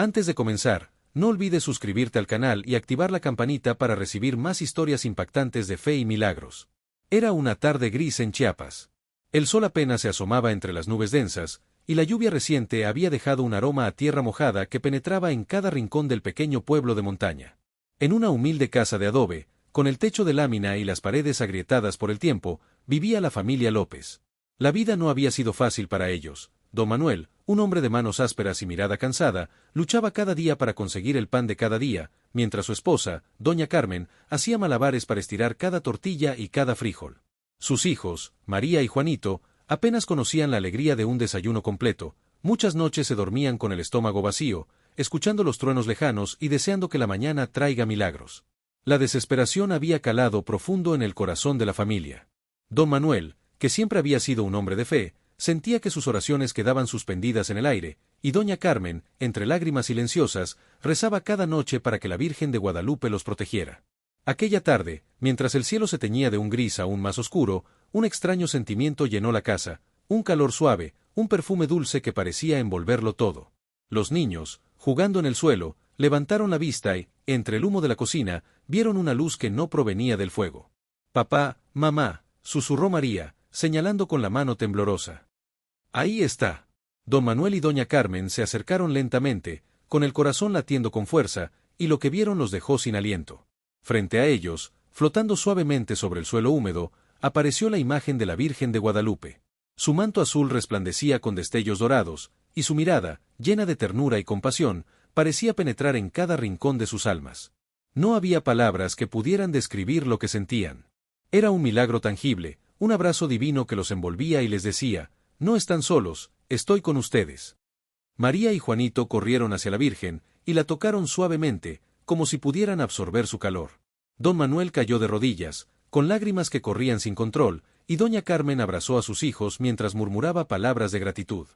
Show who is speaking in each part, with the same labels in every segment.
Speaker 1: Antes de comenzar, no olvides suscribirte al canal y activar la campanita para recibir más historias impactantes de fe y milagros. Era una tarde gris en Chiapas. El sol apenas se asomaba entre las nubes densas, y la lluvia reciente había dejado un aroma a tierra mojada que penetraba en cada rincón del pequeño pueblo de montaña. En una humilde casa de adobe, con el techo de lámina y las paredes agrietadas por el tiempo, vivía la familia López. La vida no había sido fácil para ellos. Don Manuel, un hombre de manos ásperas y mirada cansada, luchaba cada día para conseguir el pan de cada día, mientras su esposa, doña Carmen, hacía malabares para estirar cada tortilla y cada frijol. Sus hijos, María y Juanito, apenas conocían la alegría de un desayuno completo. Muchas noches se dormían con el estómago vacío, escuchando los truenos lejanos y deseando que la mañana traiga milagros. La desesperación había calado profundo en el corazón de la familia. Don Manuel, que siempre había sido un hombre de fe, sentía que sus oraciones quedaban suspendidas en el aire, y doña Carmen, entre lágrimas silenciosas, rezaba cada noche para que la Virgen de Guadalupe los protegiera. Aquella tarde, mientras el cielo se teñía de un gris aún más oscuro, un extraño sentimiento llenó la casa, un calor suave, un perfume dulce que parecía envolverlo todo. Los niños, jugando en el suelo, levantaron la vista y, entre el humo de la cocina, vieron una luz que no provenía del fuego. «Papá, mamá», susurró María, señalando con la mano temblorosa. «Ahí está». Don Manuel y doña Carmen se acercaron lentamente, con el corazón latiendo con fuerza, y lo que vieron los dejó sin aliento. Frente a ellos, flotando suavemente sobre el suelo húmedo, apareció la imagen de la Virgen de Guadalupe. Su manto azul resplandecía con destellos dorados, y su mirada, llena de ternura y compasión, parecía penetrar en cada rincón de sus almas. No había palabras que pudieran describir lo que sentían. Era un milagro tangible, un abrazo divino que los envolvía y les decía: «No están solos, estoy con ustedes». María y Juanito corrieron hacia la Virgen, y la tocaron suavemente, como si pudieran absorber su calor. Don Manuel cayó de rodillas, con lágrimas que corrían sin control, y doña Carmen abrazó a sus hijos mientras murmuraba palabras de gratitud.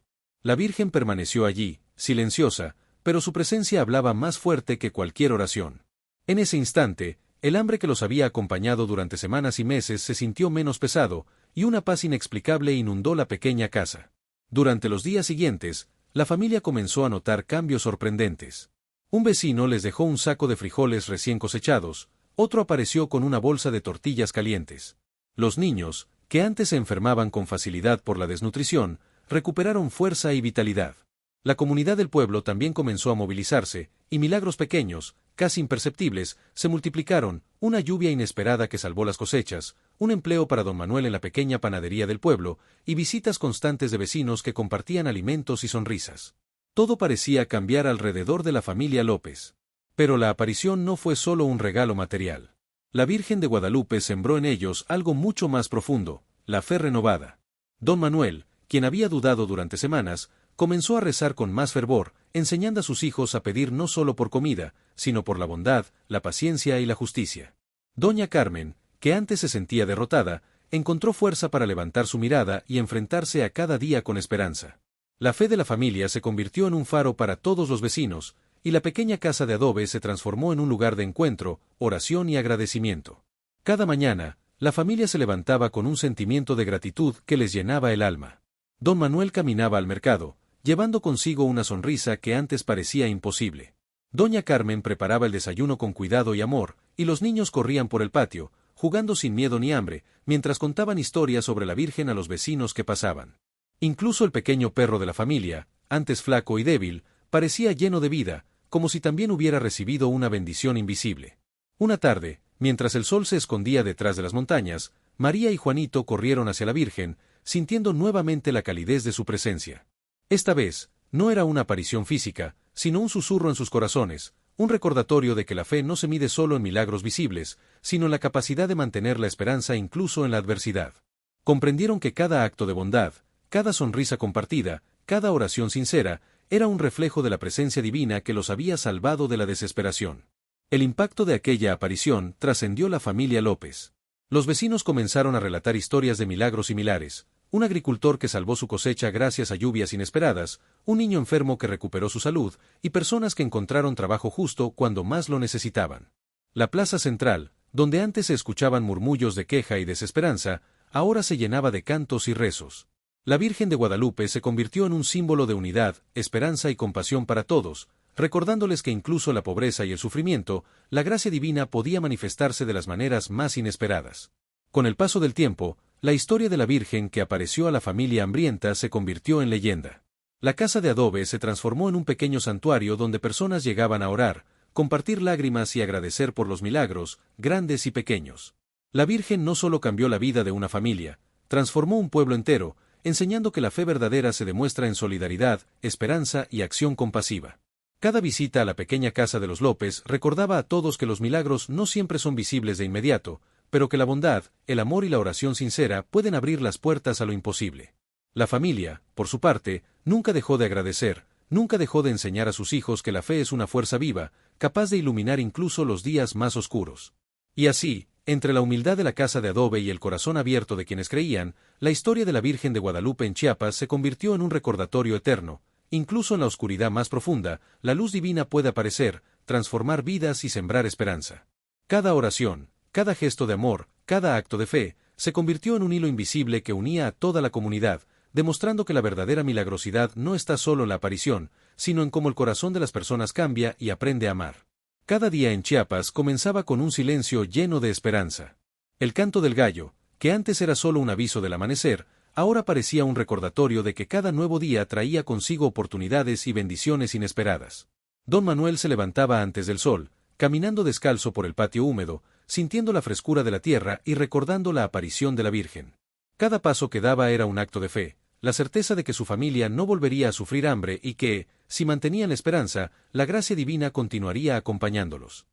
Speaker 1: La Virgen permaneció allí, silenciosa, pero su presencia hablaba más fuerte que cualquier oración. En ese instante, el hambre que los había acompañado durante semanas y meses se sintió menos pesado, y una paz inexplicable inundó la pequeña casa. Durante los días siguientes, la familia comenzó a notar cambios sorprendentes. Un vecino les dejó un saco de frijoles recién cosechados, otro apareció con una bolsa de tortillas calientes. Los niños, que antes se enfermaban con facilidad por la desnutrición, recuperaron fuerza y vitalidad. La comunidad del pueblo también comenzó a movilizarse, y milagros pequeños, casi imperceptibles, se multiplicaron: una lluvia inesperada que salvó las cosechas, un empleo para don Manuel en la pequeña panadería del pueblo, y visitas constantes de vecinos que compartían alimentos y sonrisas. Todo parecía cambiar alrededor de la familia López. Pero la aparición no fue solo un regalo material. La Virgen de Guadalupe sembró en ellos algo mucho más profundo: la fe renovada. Don Manuel, quien había dudado durante semanas, comenzó a rezar con más fervor, enseñando a sus hijos a pedir no solo por comida, sino por la bondad, la paciencia y la justicia. Doña Carmen, que antes se sentía derrotada, encontró fuerza para levantar su mirada y enfrentarse a cada día con esperanza. La fe de la familia se convirtió en un faro para todos los vecinos, y la pequeña casa de adobe se transformó en un lugar de encuentro, oración y agradecimiento. Cada mañana, la familia se levantaba con un sentimiento de gratitud que les llenaba el alma. Don Manuel caminaba al mercado, llevando consigo una sonrisa que antes parecía imposible. Doña Carmen preparaba el desayuno con cuidado y amor, y los niños corrían por el patio, jugando sin miedo ni hambre, mientras contaban historias sobre la Virgen a los vecinos que pasaban. Incluso el pequeño perro de la familia, antes flaco y débil, parecía lleno de vida, como si también hubiera recibido una bendición invisible. Una tarde, mientras el sol se escondía detrás de las montañas, María y Juanito corrieron hacia la Virgen, sintiendo nuevamente la calidez de su presencia. Esta vez, no era una aparición física, sino un susurro en sus corazones, un recordatorio de que la fe no se mide solo en milagros visibles, sino en la capacidad de mantener la esperanza incluso en la adversidad. Comprendieron que cada acto de bondad, cada sonrisa compartida, cada oración sincera, era un reflejo de la presencia divina que los había salvado de la desesperación. El impacto de aquella aparición trascendió la familia López. Los vecinos comenzaron a relatar historias de milagros similares: un agricultor que salvó su cosecha gracias a lluvias inesperadas, un niño enfermo que recuperó su salud, y personas que encontraron trabajo justo cuando más lo necesitaban. La plaza central, donde antes se escuchaban murmullos de queja y desesperanza, ahora se llenaba de cantos y rezos. La Virgen de Guadalupe se convirtió en un símbolo de unidad, esperanza y compasión para todos, recordándoles que incluso la pobreza y el sufrimiento, la gracia divina podía manifestarse de las maneras más inesperadas. Con el paso del tiempo, la historia de la Virgen que apareció a la familia hambrienta se convirtió en leyenda. La casa de adobe se transformó en un pequeño santuario donde personas llegaban a orar, compartir lágrimas y agradecer por los milagros, grandes y pequeños. La Virgen no solo cambió la vida de una familia, transformó un pueblo entero, enseñando que la fe verdadera se demuestra en solidaridad, esperanza y acción compasiva. Cada visita a la pequeña casa de los López recordaba a todos que los milagros no siempre son visibles de inmediato, pero que la bondad, el amor y la oración sincera pueden abrir las puertas a lo imposible. La familia, por su parte, nunca dejó de agradecer, nunca dejó de enseñar a sus hijos que la fe es una fuerza viva, capaz de iluminar incluso los días más oscuros. Y así, entre la humildad de la casa de adobe y el corazón abierto de quienes creían, la historia de la Virgen de Guadalupe en Chiapas se convirtió en un recordatorio eterno. Incluso en la oscuridad más profunda, la luz divina puede aparecer, transformar vidas y sembrar esperanza. Cada oración, cada gesto de amor, cada acto de fe, se convirtió en un hilo invisible que unía a toda la comunidad, demostrando que la verdadera milagrosidad no está solo en la aparición, sino en cómo el corazón de las personas cambia y aprende a amar. Cada día en Chiapas comenzaba con un silencio lleno de esperanza. El canto del gallo, que antes era solo un aviso del amanecer, ahora parecía un recordatorio de que cada nuevo día traía consigo oportunidades y bendiciones inesperadas. Don Manuel se levantaba antes del sol, caminando descalzo por el patio húmedo, sintiendo la frescura de la tierra y recordando la aparición de la Virgen. Cada paso que daba era un acto de fe, la certeza de que su familia no volvería a sufrir hambre y que, si mantenían la esperanza, la gracia divina continuaría acompañándolos.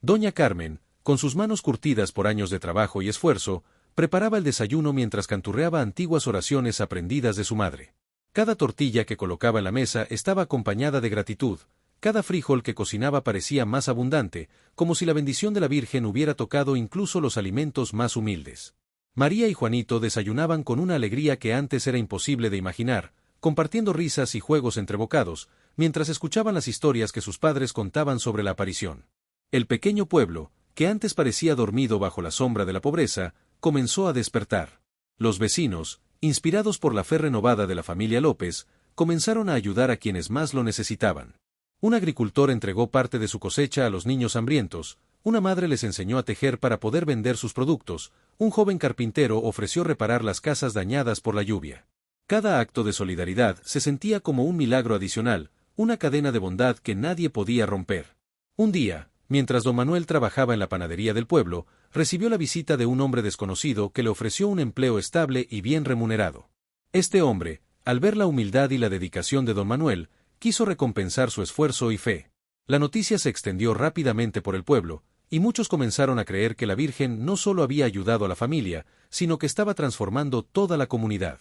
Speaker 1: Doña Carmen, con sus manos curtidas por años de trabajo y esfuerzo, preparaba el desayuno mientras canturreaba antiguas oraciones aprendidas de su madre. Cada tortilla que colocaba en la mesa estaba acompañada de gratitud, cada frijol que cocinaba parecía más abundante, como si la bendición de la Virgen hubiera tocado incluso los alimentos más humildes. María y Juanito desayunaban con una alegría que antes era imposible de imaginar, compartiendo risas y juegos entre bocados, mientras escuchaban las historias que sus padres contaban sobre la aparición. El pequeño pueblo, que antes parecía dormido bajo la sombra de la pobreza, comenzó a despertar. Los vecinos, inspirados por la fe renovada de la familia López, comenzaron a ayudar a quienes más lo necesitaban. Un agricultor entregó parte de su cosecha a los niños hambrientos, una madre les enseñó a tejer para poder vender sus productos, un joven carpintero ofreció reparar las casas dañadas por la lluvia. Cada acto de solidaridad se sentía como un milagro adicional, una cadena de bondad que nadie podía romper. Un día, mientras don Manuel trabajaba en la panadería del pueblo, recibió la visita de un hombre desconocido que le ofreció un empleo estable y bien remunerado. Este hombre, al ver la humildad y la dedicación de don Manuel, quiso recompensar su esfuerzo y fe. La noticia se extendió rápidamente por el pueblo, y muchos comenzaron a creer que la Virgen no solo había ayudado a la familia, sino que estaba transformando toda la comunidad.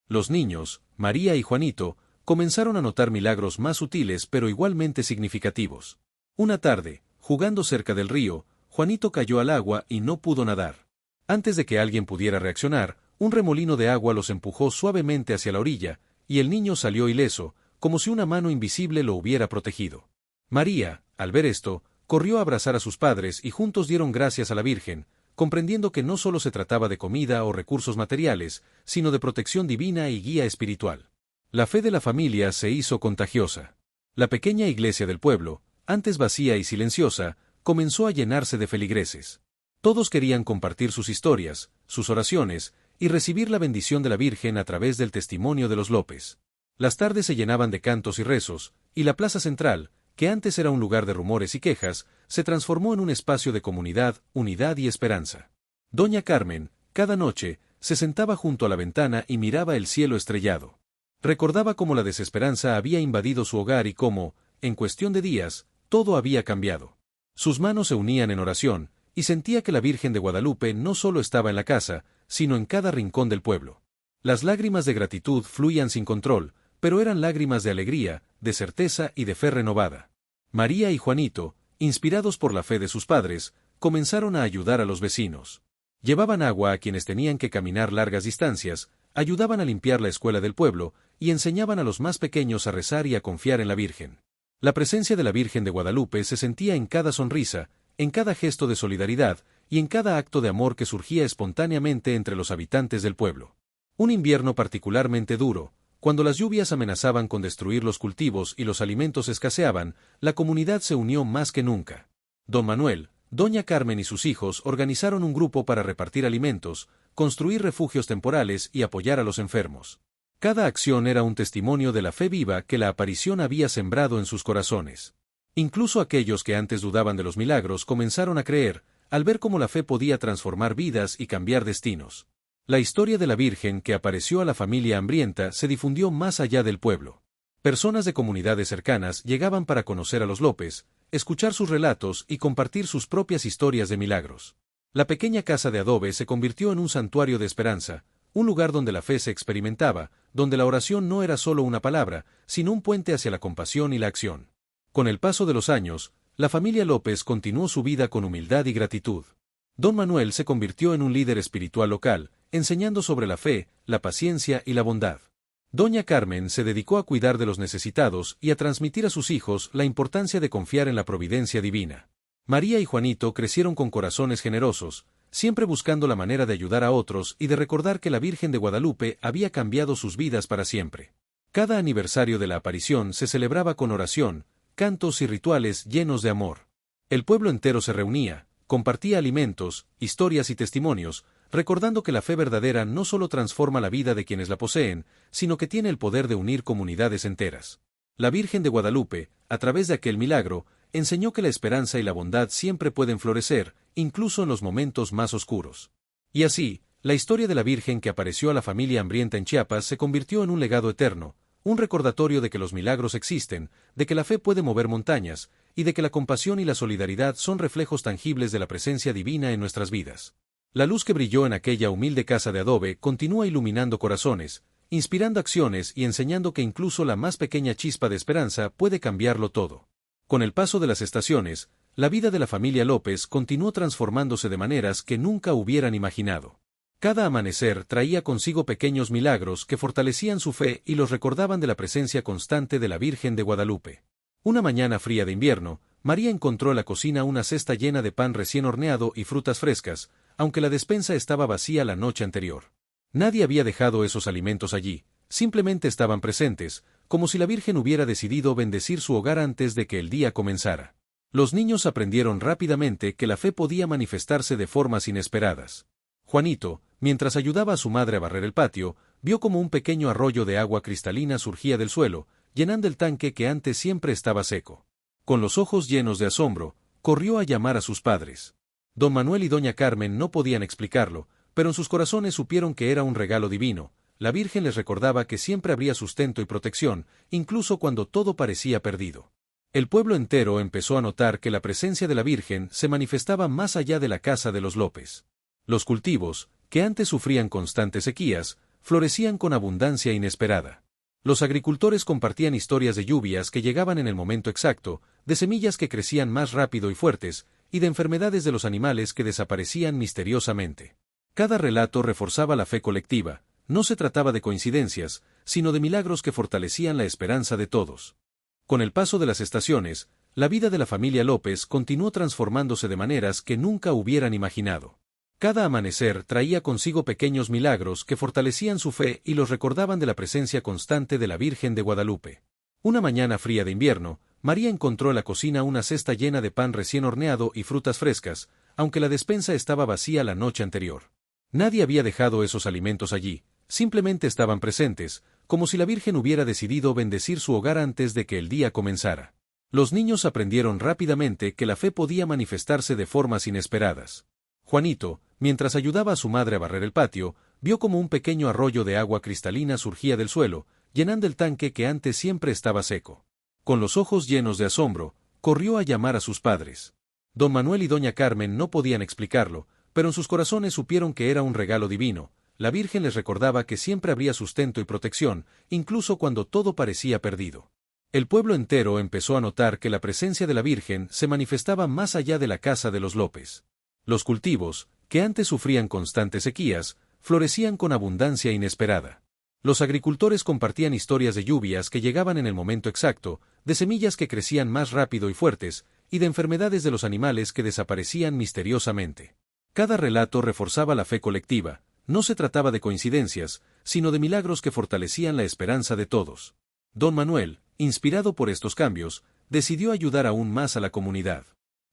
Speaker 1: Los niños, María y Juanito, comenzaron a notar milagros más sutiles pero igualmente significativos. Una tarde, jugando cerca del río, Juanito cayó al agua y no pudo nadar. Antes de que alguien pudiera reaccionar, un remolino de agua los empujó suavemente hacia la orilla, y el niño salió ileso, como si una mano invisible lo hubiera protegido. María, al ver esto, corrió a abrazar a sus padres y juntos dieron gracias a la Virgen, comprendiendo que no solo se trataba de comida o recursos materiales, sino de protección divina y guía espiritual. La fe de la familia se hizo contagiosa. La pequeña iglesia del pueblo, antes vacía y silenciosa, comenzó a llenarse de feligreses. Todos querían compartir sus historias, sus oraciones, y recibir la bendición de la Virgen a través del testimonio de los López. Las tardes se llenaban de cantos y rezos, y la plaza central, que antes era un lugar de rumores y quejas, se transformó en un espacio de comunidad, unidad y esperanza. Doña Carmen, cada noche, se sentaba junto a la ventana y miraba el cielo estrellado. Recordaba cómo la desesperanza había invadido su hogar y cómo, en cuestión de días, todo había cambiado. Sus manos se unían en oración, y sentía que la Virgen de Guadalupe no solo estaba en la casa, sino en cada rincón del pueblo. Las lágrimas de gratitud fluían sin control, pero eran lágrimas de alegría, de certeza y de fe renovada. María y Juanito, inspirados por la fe de sus padres, comenzaron a ayudar a los vecinos. Llevaban agua a quienes tenían que caminar largas distancias, ayudaban a limpiar la escuela del pueblo, y enseñaban a los más pequeños a rezar y a confiar en la Virgen. La presencia de la Virgen de Guadalupe se sentía en cada sonrisa, en cada gesto de solidaridad, y en cada acto de amor que surgía espontáneamente entre los habitantes del pueblo. Un invierno particularmente duro, Cuando las lluvias amenazaban con destruir los cultivos y los alimentos escaseaban, la comunidad se unió más que nunca. Don Manuel, Doña Carmen y sus hijos organizaron un grupo para repartir alimentos, construir refugios temporales y apoyar a los enfermos. Cada acción era un testimonio de la fe viva que la aparición había sembrado en sus corazones. Incluso aquellos que antes dudaban de los milagros comenzaron a creer, al ver cómo la fe podía transformar vidas y cambiar destinos. La historia de la Virgen que apareció a la familia hambrienta se difundió más allá del pueblo. Personas de comunidades cercanas llegaban para conocer a los López, escuchar sus relatos y compartir sus propias historias de milagros. La pequeña casa de adobe se convirtió en un santuario de esperanza, un lugar donde la fe se experimentaba, donde la oración no era solo una palabra, sino un puente hacia la compasión y la acción. Con el paso de los años, la familia López continuó su vida con humildad y gratitud. Don Manuel se convirtió en un líder espiritual local, enseñando sobre la fe, la paciencia y la bondad. Doña Carmen se dedicó a cuidar de los necesitados y a transmitir a sus hijos la importancia de confiar en la providencia divina. María y Juanito crecieron con corazones generosos, siempre buscando la manera de ayudar a otros y de recordar que la Virgen de Guadalupe había cambiado sus vidas para siempre. Cada aniversario de la aparición se celebraba con oración, cantos y rituales llenos de amor. El pueblo entero se reunía, compartía alimentos, historias y testimonios, recordando que la fe verdadera no solo transforma la vida de quienes la poseen, sino que tiene el poder de unir comunidades enteras. La Virgen de Guadalupe, a través de aquel milagro, enseñó que la esperanza y la bondad siempre pueden florecer, incluso en los momentos más oscuros. Y así, la historia de la Virgen que apareció a la familia hambrienta en Chiapas se convirtió en un legado eterno, un recordatorio de que los milagros existen, de que la fe puede mover montañas, y de que la compasión y la solidaridad son reflejos tangibles de la presencia divina en nuestras vidas. La luz que brilló en aquella humilde casa de adobe continúa iluminando corazones, inspirando acciones y enseñando que incluso la más pequeña chispa de esperanza puede cambiarlo todo. Con el paso de las estaciones, la vida de la familia López continuó transformándose de maneras que nunca hubieran imaginado. Cada amanecer traía consigo pequeños milagros que fortalecían su fe y los recordaban de la presencia constante de la Virgen de Guadalupe. Una mañana fría de invierno, María encontró en la cocina una cesta llena de pan recién horneado y frutas frescas, aunque la despensa estaba vacía la noche anterior. Nadie había dejado esos alimentos allí, simplemente estaban presentes, como si la Virgen hubiera decidido bendecir su hogar antes de que el día comenzara. Los niños aprendieron rápidamente que la fe podía manifestarse de formas inesperadas. Juanito, mientras ayudaba a su madre a barrer el patio, vio como un pequeño arroyo de agua cristalina surgía del suelo, llenando el tanque que antes siempre estaba seco. Con los ojos llenos de asombro, corrió a llamar a sus padres. Don Manuel y Doña Carmen no podían explicarlo, pero en sus corazones supieron que era un regalo divino. La Virgen les recordaba que siempre habría sustento y protección, incluso cuando todo parecía perdido. El pueblo entero empezó a notar que la presencia de la Virgen se manifestaba más allá de la casa de los López. Los cultivos, que antes sufrían constantes sequías, florecían con abundancia inesperada. Los agricultores compartían historias de lluvias que llegaban en el momento exacto, de semillas que crecían más rápido y fuertes, y de enfermedades de los animales que desaparecían misteriosamente. Cada relato reforzaba la fe colectiva. No se trataba de coincidencias, sino de milagros que fortalecían la esperanza de todos. Con el paso de las estaciones, la vida de la familia López continuó transformándose de maneras que nunca hubieran imaginado. Cada amanecer traía consigo pequeños milagros que fortalecían su fe y los recordaban de la presencia constante de la Virgen de Guadalupe. Una mañana fría de invierno, María encontró en la cocina una cesta llena de pan recién horneado y frutas frescas, aunque la despensa estaba vacía la noche anterior. Nadie había dejado esos alimentos allí, simplemente estaban presentes, como si la Virgen hubiera decidido bendecir su hogar antes de que el día comenzara. Los niños aprendieron rápidamente que la fe podía manifestarse de formas inesperadas. Juanito, mientras ayudaba a su madre a barrer el patio, vio como un pequeño arroyo de agua cristalina surgía del suelo, llenando el tanque que antes siempre estaba seco. Con los ojos llenos de asombro, corrió a llamar a sus padres. Don Manuel y Doña Carmen no podían explicarlo, pero en sus corazones supieron que era un regalo divino. La Virgen les recordaba que siempre habría sustento y protección, incluso cuando todo parecía perdido. El pueblo entero empezó a notar que la presencia de la Virgen se manifestaba más allá de la casa de los López. Los cultivos, que antes sufrían constantes sequías, florecían con abundancia inesperada. Los agricultores compartían historias de lluvias que llegaban en el momento exacto, de semillas que crecían más rápido y fuertes, y de enfermedades de los animales que desaparecían misteriosamente. Cada relato reforzaba la fe colectiva. No se trataba de coincidencias, sino de milagros que fortalecían la esperanza de todos. Don Manuel, inspirado por estos cambios, decidió ayudar aún más a la comunidad.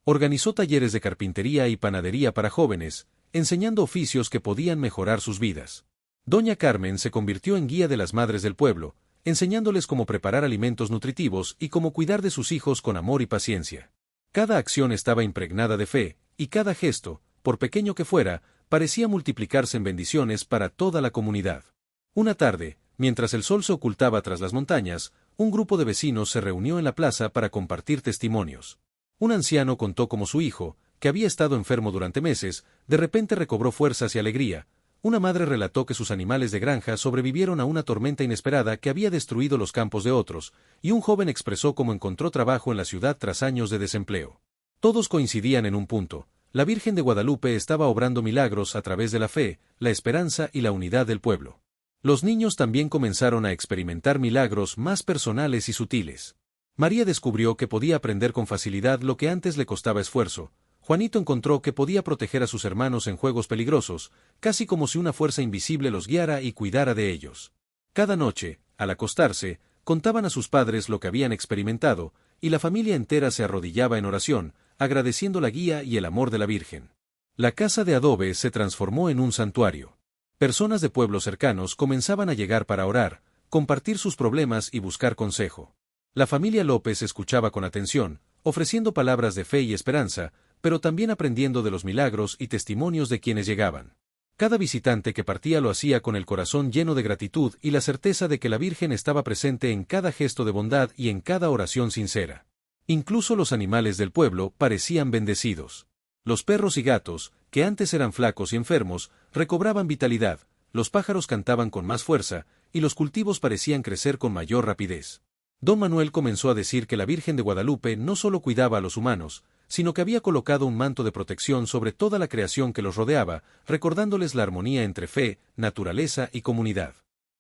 Speaker 1: Organizó talleres de carpintería y panadería para jóvenes, enseñando oficios que podían mejorar sus vidas. Doña Carmen se convirtió en guía de las madres del pueblo, enseñándoles cómo preparar alimentos nutritivos y cómo cuidar de sus hijos con amor y paciencia. Cada acción estaba impregnada de fe, y cada gesto, por pequeño que fuera, parecía multiplicarse en bendiciones para toda la comunidad. Una tarde, mientras el sol se ocultaba tras las montañas, un grupo de vecinos se reunió en la plaza para compartir testimonios. Un anciano contó cómo su hijo, que había estado enfermo durante meses, de repente recobró fuerzas y alegría. Una madre relató que sus animales de granja sobrevivieron a una tormenta inesperada que había destruido los campos de otros, y un joven expresó cómo encontró trabajo en la ciudad tras años de desempleo. Todos coincidían en un punto: la Virgen de Guadalupe estaba obrando milagros a través de la fe, la esperanza y la unidad del pueblo. Los niños también comenzaron a experimentar milagros más personales y sutiles. María descubrió que podía aprender con facilidad lo que antes le costaba esfuerzo. Juanito encontró que podía proteger a sus hermanos en juegos peligrosos, casi como si una fuerza invisible los guiara y cuidara de ellos. Cada noche, al acostarse, contaban a sus padres lo que habían experimentado, y la familia entera se arrodillaba en oración, agradeciendo la guía y el amor de la Virgen. La casa de adobe se transformó en un santuario. Personas de pueblos cercanos comenzaban a llegar para orar, compartir sus problemas y buscar consejo. La familia López escuchaba con atención, ofreciendo palabras de fe y esperanza, pero también aprendiendo de los milagros y testimonios de quienes llegaban. Cada visitante que partía lo hacía con el corazón lleno de gratitud y la certeza de que la Virgen estaba presente en cada gesto de bondad y en cada oración sincera. Incluso los animales del pueblo parecían bendecidos. Los perros y gatos, que antes eran flacos y enfermos, recobraban vitalidad, los pájaros cantaban con más fuerza, y los cultivos parecían crecer con mayor rapidez. Don Manuel comenzó a decir que la Virgen de Guadalupe no solo cuidaba a los humanos, sino que había colocado un manto de protección sobre toda la creación que los rodeaba, recordándoles la armonía entre fe, naturaleza y comunidad.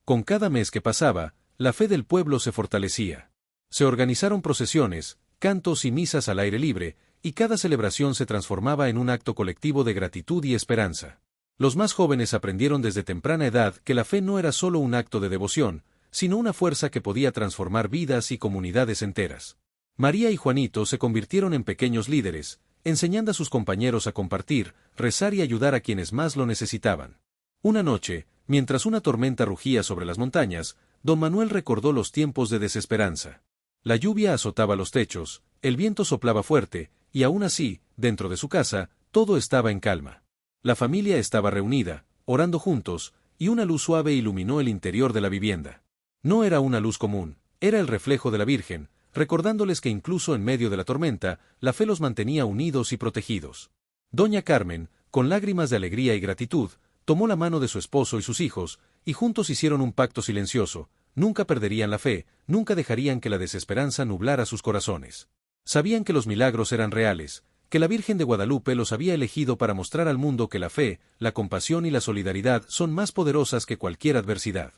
Speaker 1: Con cada mes que pasaba, la fe del pueblo se fortalecía. Se organizaron procesiones, cantos y misas al aire libre, y cada celebración se transformaba en un acto colectivo de gratitud y esperanza. Los más jóvenes aprendieron desde temprana edad que la fe no era solo un acto de devoción, sino una fuerza que podía transformar vidas y comunidades enteras. María y Juanito se convirtieron en pequeños líderes, enseñando a sus compañeros a compartir, rezar y ayudar a quienes más lo necesitaban. Una noche, mientras una tormenta rugía sobre las montañas, don Manuel recordó los tiempos de desesperanza. La lluvia azotaba los techos, el viento soplaba fuerte, y aún así, dentro de su casa, todo estaba en calma. La familia estaba reunida, orando juntos, y una luz suave iluminó el interior de la vivienda. No era una luz común, era el reflejo de la Virgen, recordándoles que incluso en medio de la tormenta, la fe los mantenía unidos y protegidos. Doña Carmen, con lágrimas de alegría y gratitud, tomó la mano de su esposo y sus hijos, y juntos hicieron un pacto silencioso: nunca perderían la fe, nunca dejarían que la desesperanza nublara sus corazones. Sabían que los milagros eran reales, que la Virgen de Guadalupe los había elegido para mostrar al mundo que la fe, la compasión y la solidaridad son más poderosas que cualquier adversidad.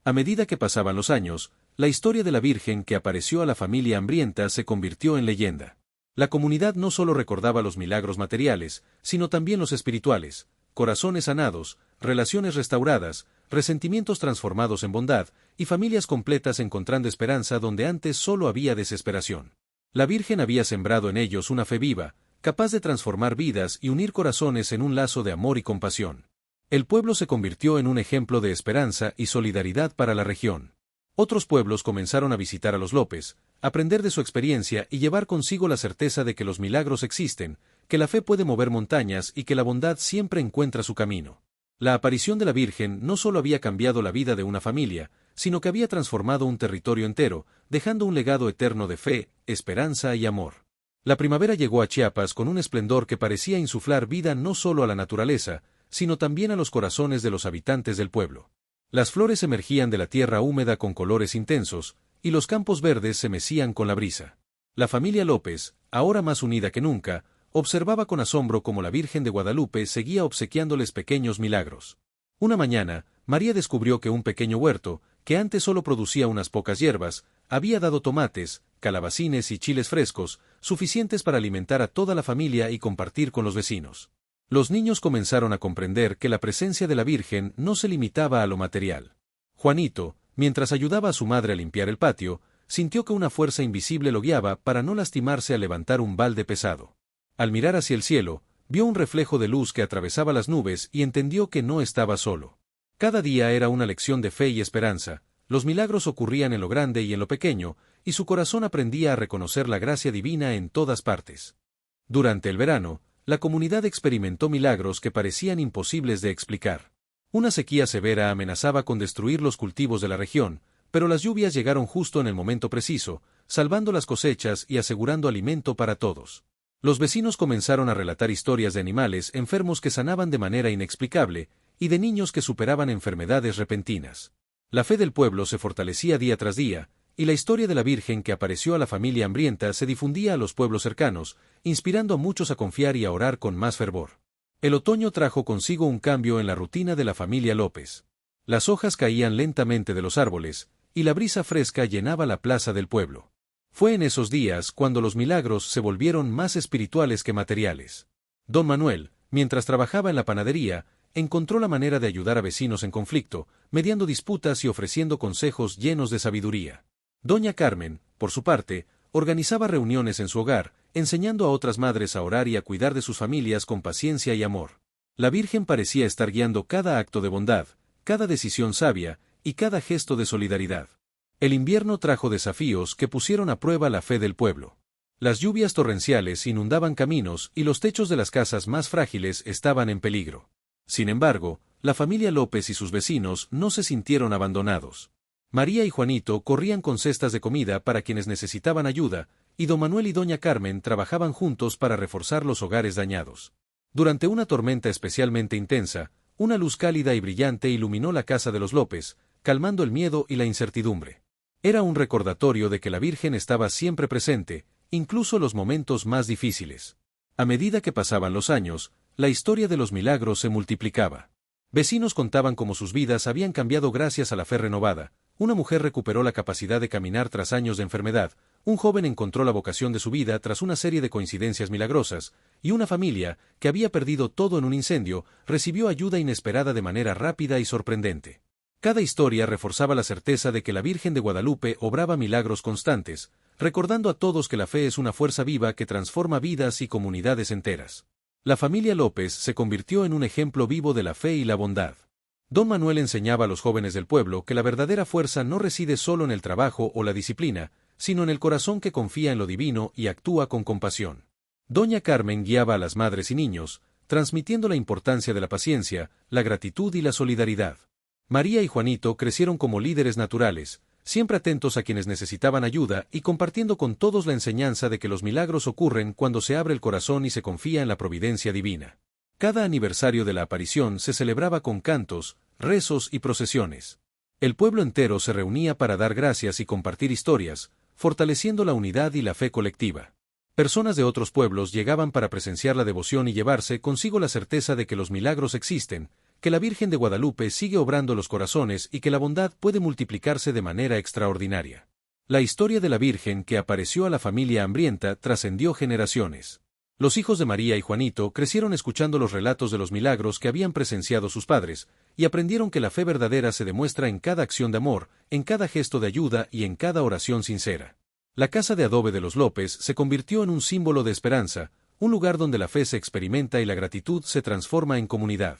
Speaker 1: A medida que pasaban los años, la historia de la Virgen que apareció a la familia hambrienta se convirtió en leyenda. La comunidad no solo recordaba los milagros materiales, sino también los espirituales: corazones sanados, relaciones restauradas, resentimientos transformados en bondad, y familias completas encontrando esperanza donde antes solo había desesperación. La Virgen había sembrado en ellos una fe viva, capaz de transformar vidas y unir corazones en un lazo de amor y compasión. El pueblo se convirtió en un ejemplo de esperanza y solidaridad para la región. Otros pueblos comenzaron a visitar a los López, aprender de su experiencia y llevar consigo la certeza de que los milagros existen, que la fe puede mover montañas y que la bondad siempre encuentra su camino. La aparición de la Virgen no solo había cambiado la vida de una familia, sino que había transformado un territorio entero, dejando un legado eterno de fe, esperanza y amor. La primavera llegó a Chiapas con un esplendor que parecía insuflar vida no solo a la naturaleza, sino también a los corazones de los habitantes del pueblo. Las flores emergían de la tierra húmeda con colores intensos, y los campos verdes se mecían con la brisa. La familia López, ahora más unida que nunca, observaba con asombro cómo la Virgen de Guadalupe seguía obsequiándoles pequeños milagros. Una mañana, María descubrió que un pequeño huerto, que antes solo producía unas pocas hierbas, había dado tomates, calabacines y chiles frescos, suficientes para alimentar a toda la familia y compartir con los vecinos. Los niños comenzaron a comprender que la presencia de la Virgen no se limitaba a lo material. Juanito, mientras ayudaba a su madre a limpiar el patio, sintió que una fuerza invisible lo guiaba para no lastimarse al levantar un balde pesado. Al mirar hacia el cielo, vio un reflejo de luz que atravesaba las nubes y entendió que no estaba solo. Cada día era una lección de fe y esperanza, los milagros ocurrían en lo grande y en lo pequeño, y su corazón aprendía a reconocer la gracia divina en todas partes. Durante el verano, la comunidad experimentó milagros que parecían imposibles de explicar. Una sequía severa amenazaba con destruir los cultivos de la región, pero las lluvias llegaron justo en el momento preciso, salvando las cosechas y asegurando alimento para todos. Los vecinos comenzaron a relatar historias de animales enfermos que sanaban de manera inexplicable, y de niños que superaban enfermedades repentinas. La fe del pueblo se fortalecía día tras día, y la historia de la Virgen que apareció a la familia hambrienta se difundía a los pueblos cercanos, inspirando a muchos a confiar y a orar con más fervor. El otoño trajo consigo un cambio en la rutina de la familia López. Las hojas caían lentamente de los árboles, y la brisa fresca llenaba la plaza del pueblo. Fue en esos días cuando los milagros se volvieron más espirituales que materiales. Don Manuel, mientras trabajaba en la panadería, encontró la manera de ayudar a vecinos en conflicto, mediando disputas y ofreciendo consejos llenos de sabiduría. Doña Carmen, por su parte, organizaba reuniones en su hogar, enseñando a otras madres a orar y a cuidar de sus familias con paciencia y amor. La Virgen parecía estar guiando cada acto de bondad, cada decisión sabia y cada gesto de solidaridad. El invierno trajo desafíos que pusieron a prueba la fe del pueblo. Las lluvias torrenciales inundaban caminos y los techos de las casas más frágiles estaban en peligro. Sin embargo, la familia López y sus vecinos no se sintieron abandonados. María y Juanito corrían con cestas de comida para quienes necesitaban ayuda, y don Manuel y doña Carmen trabajaban juntos para reforzar los hogares dañados. Durante una tormenta especialmente intensa, una luz cálida y brillante iluminó la casa de los López, calmando el miedo y la incertidumbre. Era un recordatorio de que la Virgen estaba siempre presente, incluso en los momentos más difíciles. A medida que pasaban los años, la historia de los milagros se multiplicaba. Vecinos contaban cómo sus vidas habían cambiado gracias a la fe renovada. Una mujer recuperó la capacidad de caminar tras años de enfermedad, un joven encontró la vocación de su vida tras una serie de coincidencias milagrosas, y una familia, que había perdido todo en un incendio, recibió ayuda inesperada de manera rápida y sorprendente. Cada historia reforzaba la certeza de que la Virgen de Guadalupe obraba milagros constantes, recordando a todos que la fe es una fuerza viva que transforma vidas y comunidades enteras. La familia López se convirtió en un ejemplo vivo de la fe y la bondad. Don Manuel enseñaba a los jóvenes del pueblo que la verdadera fuerza no reside solo en el trabajo o la disciplina, sino en el corazón que confía en lo divino y actúa con compasión. Doña Carmen guiaba a las madres y niños, transmitiendo la importancia de la paciencia, la gratitud y la solidaridad. María y Juanito crecieron como líderes naturales, siempre atentos a quienes necesitaban ayuda y compartiendo con todos la enseñanza de que los milagros ocurren cuando se abre el corazón y se confía en la providencia divina. Cada aniversario de la aparición se celebraba con cantos, rezos y procesiones. El pueblo entero se reunía para dar gracias y compartir historias, fortaleciendo la unidad y la fe colectiva. Personas de otros pueblos llegaban para presenciar la devoción y llevarse consigo la certeza de que los milagros existen, que la Virgen de Guadalupe sigue obrando los corazones y que la bondad puede multiplicarse de manera extraordinaria. La historia de la Virgen que apareció a la familia hambrienta trascendió generaciones. Los hijos de María y Juanito crecieron escuchando los relatos de los milagros que habían presenciado sus padres, y aprendieron que la fe verdadera se demuestra en cada acción de amor, en cada gesto de ayuda y en cada oración sincera. La casa de adobe de los López se convirtió en un símbolo de esperanza, un lugar donde la fe se experimenta y la gratitud se transforma en comunidad.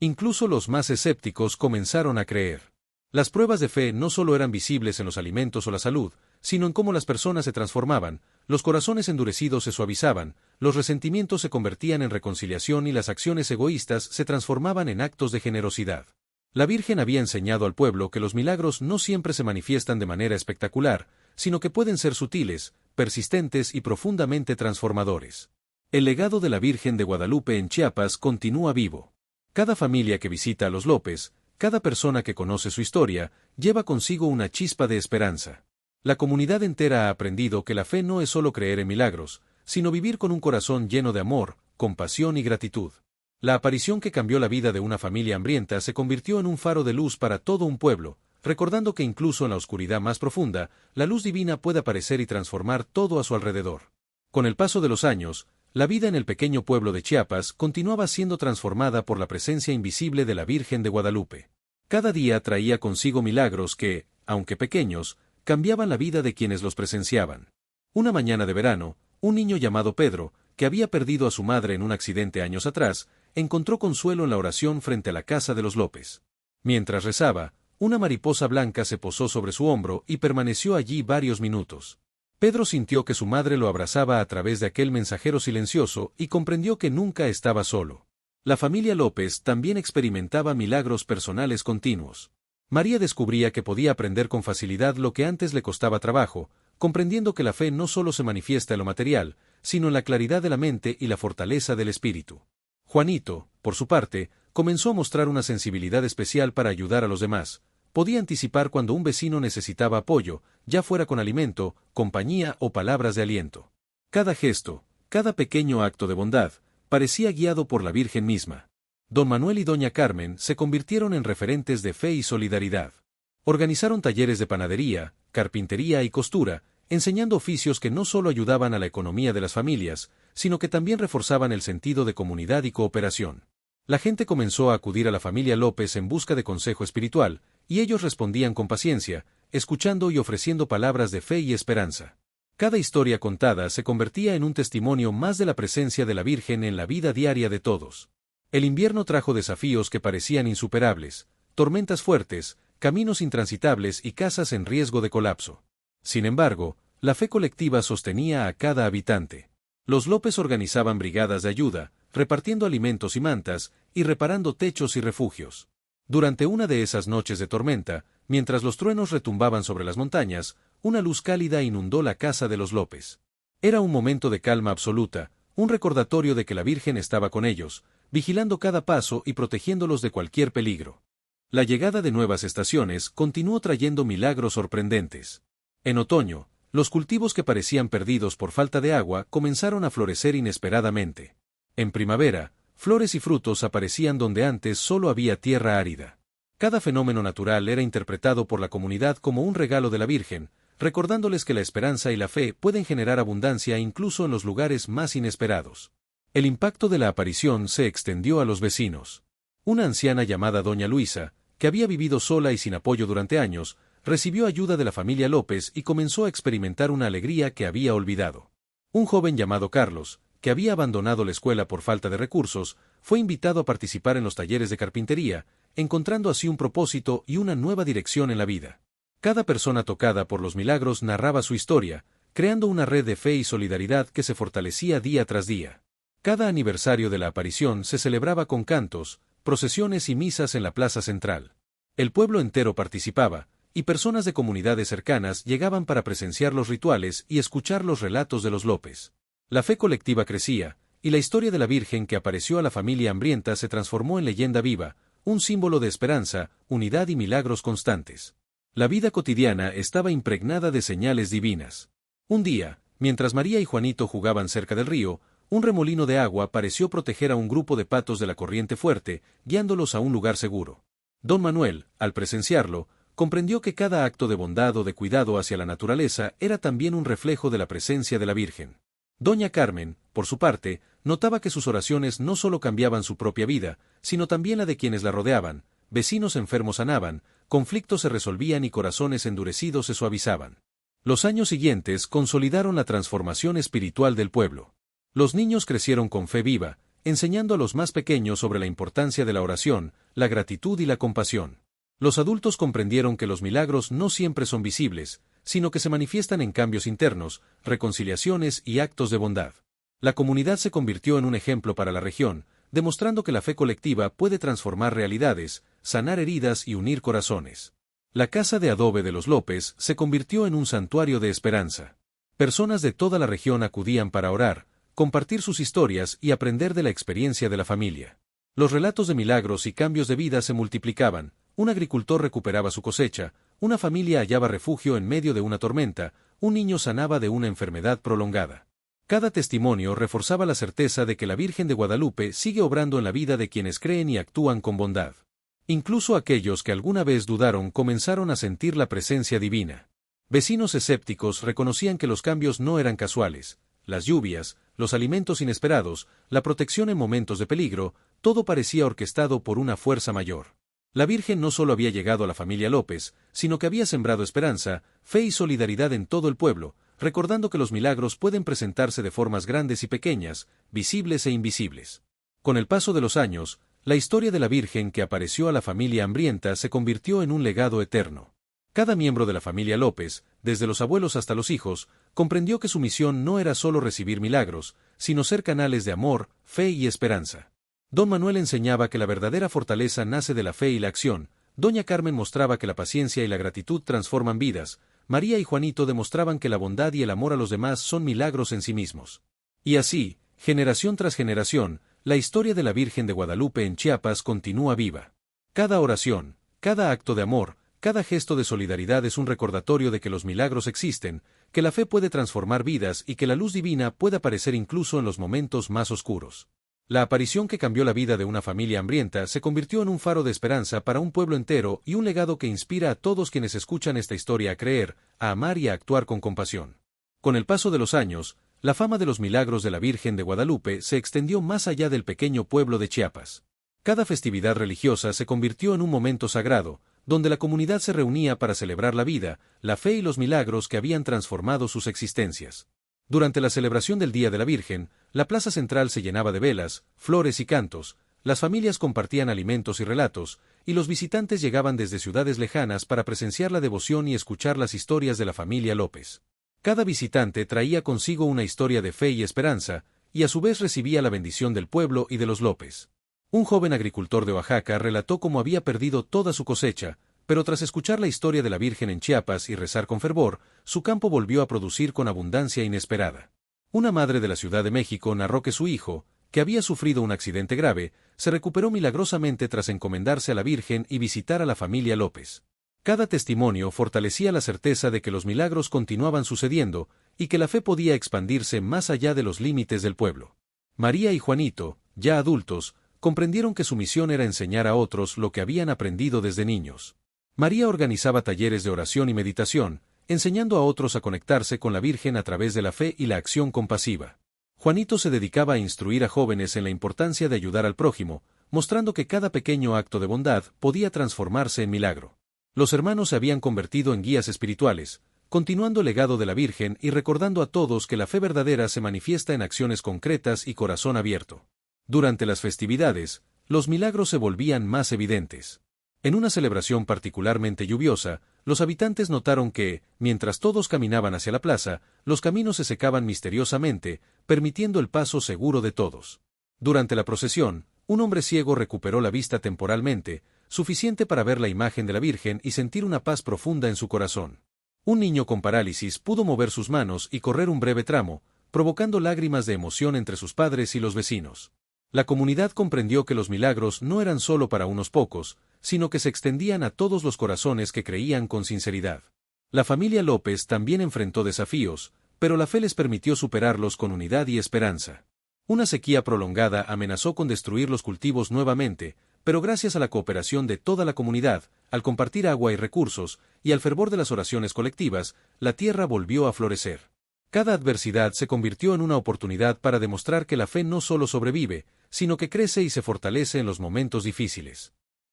Speaker 1: Incluso los más escépticos comenzaron a creer. Las pruebas de fe no solo eran visibles en los alimentos o la salud, sino en cómo las personas se transformaban, los corazones endurecidos se suavizaban, los resentimientos se convertían en reconciliación y las acciones egoístas se transformaban en actos de generosidad. La Virgen había enseñado al pueblo que los milagros no siempre se manifiestan de manera espectacular, sino que pueden ser sutiles, persistentes y profundamente transformadores. El legado de la Virgen de Guadalupe en Chiapas continúa vivo. Cada familia que visita a los López, cada persona que conoce su historia, lleva consigo una chispa de esperanza. La comunidad entera ha aprendido que la fe no es solo creer en milagros, sino vivir con un corazón lleno de amor, compasión y gratitud. La aparición que cambió la vida de una familia hambrienta se convirtió en un faro de luz para todo un pueblo, recordando que incluso en la oscuridad más profunda, la luz divina puede aparecer y transformar todo a su alrededor. Con el paso de los años, la vida en el pequeño pueblo de Chiapas continuaba siendo transformada por la presencia invisible de la Virgen de Guadalupe. Cada día traía consigo milagros que, aunque pequeños, cambiaban la vida de quienes los presenciaban. Una mañana de verano, un niño llamado Pedro, que había perdido a su madre en un accidente años atrás, encontró consuelo en la oración frente a la casa de los López. Mientras rezaba, una mariposa blanca se posó sobre su hombro y permaneció allí varios minutos. Pedro sintió que su madre lo abrazaba a través de aquel mensajero silencioso y comprendió que nunca estaba solo. La familia López también experimentaba milagros personales continuos. María descubría que podía aprender con facilidad lo que antes le costaba trabajo, comprendiendo que la fe no solo se manifiesta en lo material, sino en la claridad de la mente y la fortaleza del espíritu. Juanito, por su parte, comenzó a mostrar una sensibilidad especial para ayudar a los demás. Podía anticipar cuando un vecino necesitaba apoyo, ya fuera con alimento, compañía o palabras de aliento. Cada gesto, cada pequeño acto de bondad, parecía guiado por la Virgen misma. Don Manuel y doña Carmen se convirtieron en referentes de fe y solidaridad. Organizaron talleres de panadería, carpintería y costura, enseñando oficios que no solo ayudaban a la economía de las familias, sino que también reforzaban el sentido de comunidad y cooperación. La gente comenzó a acudir a la familia López en busca de consejo espiritual, y ellos respondían con paciencia, escuchando y ofreciendo palabras de fe y esperanza. Cada historia contada se convertía en un testimonio más de la presencia de la Virgen en la vida diaria de todos. El invierno trajo desafíos que parecían insuperables, tormentas fuertes, caminos intransitables y casas en riesgo de colapso. Sin embargo, la fe colectiva sostenía a cada habitante. Los López organizaban brigadas de ayuda, repartiendo alimentos y mantas, y reparando techos y refugios. Durante una de esas noches de tormenta, mientras los truenos retumbaban sobre las montañas, una luz cálida inundó la casa de los López. Era un momento de calma absoluta, un recordatorio de que la Virgen estaba con ellos, vigilando cada paso y protegiéndolos de cualquier peligro. La llegada de nuevas estaciones continuó trayendo milagros sorprendentes. En otoño, los cultivos que parecían perdidos por falta de agua comenzaron a florecer inesperadamente. En primavera, flores y frutos aparecían donde antes solo había tierra árida. Cada fenómeno natural era interpretado por la comunidad como un regalo de la Virgen, recordándoles que la esperanza y la fe pueden generar abundancia incluso en los lugares más inesperados. El impacto de la aparición se extendió a los vecinos. Una anciana llamada Doña Luisa, que había vivido sola y sin apoyo durante años, recibió ayuda de la familia López y comenzó a experimentar una alegría que había olvidado. Un joven llamado Carlos, que había abandonado la escuela por falta de recursos, fue invitado a participar en los talleres de carpintería, encontrando así un propósito y una nueva dirección en la vida. Cada persona tocada por los milagros narraba su historia, creando una red de fe y solidaridad que se fortalecía día tras día. Cada aniversario de la aparición se celebraba con cantos, procesiones y misas en la plaza central. El pueblo entero participaba, y personas de comunidades cercanas llegaban para presenciar los rituales y escuchar los relatos de los López. La fe colectiva crecía, y la historia de la Virgen que apareció a la familia hambrienta se transformó en leyenda viva, un símbolo de esperanza, unidad y milagros constantes. La vida cotidiana estaba impregnada de señales divinas. Un día, mientras María y Juanito jugaban cerca del río, un remolino de agua pareció proteger a un grupo de patos de la corriente fuerte, guiándolos a un lugar seguro. Don Manuel, al presenciarlo, comprendió que cada acto de bondad o de cuidado hacia la naturaleza era también un reflejo de la presencia de la Virgen. Doña Carmen, por su parte, notaba que sus oraciones no solo cambiaban su propia vida, sino también la de quienes la rodeaban, vecinos enfermos sanaban, conflictos se resolvían y corazones endurecidos se suavizaban. Los años siguientes consolidaron la transformación espiritual del pueblo. Los niños crecieron con fe viva, enseñando a los más pequeños sobre la importancia de la oración, la gratitud y la compasión. Los adultos comprendieron que los milagros no siempre son visibles, sino que se manifiestan en cambios internos, reconciliaciones y actos de bondad. La comunidad se convirtió en un ejemplo para la región, demostrando que la fe colectiva puede transformar realidades, sanar heridas y unir corazones. La casa de adobe de los López se convirtió en un santuario de esperanza. Personas de toda la región acudían para orar, compartir sus historias y aprender de la experiencia de la familia. Los relatos de milagros y cambios de vida se multiplicaban, un agricultor recuperaba su cosecha, una familia hallaba refugio en medio de una tormenta, un niño sanaba de una enfermedad prolongada. Cada testimonio reforzaba la certeza de que la Virgen de Guadalupe sigue obrando en la vida de quienes creen y actúan con bondad. Incluso aquellos que alguna vez dudaron comenzaron a sentir la presencia divina. Vecinos escépticos reconocían que los cambios no eran casuales. Las lluvias, los alimentos inesperados, la protección en momentos de peligro, todo parecía orquestado por una fuerza mayor. La Virgen no solo había llegado a la familia López, sino que había sembrado esperanza, fe y solidaridad en todo el pueblo, recordando que los milagros pueden presentarse de formas grandes y pequeñas, visibles e invisibles. Con el paso de los años, la historia de la Virgen que apareció a la familia hambrienta se convirtió en un legado eterno. Cada miembro de la familia López, desde los abuelos hasta los hijos, comprendió que su misión no era solo recibir milagros, sino ser canales de amor, fe y esperanza. Don Manuel enseñaba que la verdadera fortaleza nace de la fe y la acción, doña Carmen mostraba que la paciencia y la gratitud transforman vidas, María y Juanito demostraban que la bondad y el amor a los demás son milagros en sí mismos. Y así, generación tras generación, la historia de la Virgen de Guadalupe en Chiapas continúa viva. Cada oración, cada acto de amor, cada gesto de solidaridad es un recordatorio de que los milagros existen, que la fe puede transformar vidas y que la luz divina puede aparecer incluso en los momentos más oscuros. La aparición que cambió la vida de una familia hambrienta se convirtió en un faro de esperanza para un pueblo entero y un legado que inspira a todos quienes escuchan esta historia a creer, a amar y a actuar con compasión. Con el paso de los años, la fama de los milagros de la Virgen de Guadalupe se extendió más allá del pequeño pueblo de Chiapas. Cada festividad religiosa se convirtió en un momento sagrado, donde la comunidad se reunía para celebrar la vida, la fe y los milagros que habían transformado sus existencias. Durante la celebración del Día de la Virgen, la plaza central se llenaba de velas, flores y cantos, las familias compartían alimentos y relatos, y los visitantes llegaban desde ciudades lejanas para presenciar la devoción y escuchar las historias de la familia López. Cada visitante traía consigo una historia de fe y esperanza, y a su vez recibía la bendición del pueblo y de los López. Un joven agricultor de Oaxaca relató cómo había perdido toda su cosecha, pero tras escuchar la historia de la Virgen en Chiapas y rezar con fervor, su campo volvió a producir con abundancia inesperada. Una madre de la Ciudad de México narró que su hijo, que había sufrido un accidente grave, se recuperó milagrosamente tras encomendarse a la Virgen y visitar a la familia López. Cada testimonio fortalecía la certeza de que los milagros continuaban sucediendo y que la fe podía expandirse más allá de los límites del pueblo. María y Juanito, ya adultos, comprendieron que su misión era enseñar a otros lo que habían aprendido desde niños. María organizaba talleres de oración y meditación, enseñando a otros a conectarse con la Virgen a través de la fe y la acción compasiva. Juanito se dedicaba a instruir a jóvenes en la importancia de ayudar al prójimo, mostrando que cada pequeño acto de bondad podía transformarse en milagro. Los hermanos se habían convertido en guías espirituales, continuando el legado de la Virgen y recordando a todos que la fe verdadera se manifiesta en acciones concretas y corazón abierto. Durante las festividades, los milagros se volvían más evidentes. En una celebración particularmente lluviosa, los habitantes notaron que, mientras todos caminaban hacia la plaza, los caminos se secaban misteriosamente, permitiendo el paso seguro de todos. Durante la procesión, un hombre ciego recuperó la vista temporalmente, suficiente para ver la imagen de la Virgen y sentir una paz profunda en su corazón. Un niño con parálisis pudo mover sus manos y correr un breve tramo, provocando lágrimas de emoción entre sus padres y los vecinos. La comunidad comprendió que los milagros no eran solo para unos pocos, sino que se extendían a todos los corazones que creían con sinceridad. La familia López también enfrentó desafíos, pero la fe les permitió superarlos con unidad y esperanza. Una sequía prolongada amenazó con destruir los cultivos nuevamente, pero gracias a la cooperación de toda la comunidad, al compartir agua y recursos, y al fervor de las oraciones colectivas, la tierra volvió a florecer. Cada adversidad se convirtió en una oportunidad para demostrar que la fe no solo sobrevive, sino que crece y se fortalece en los momentos difíciles.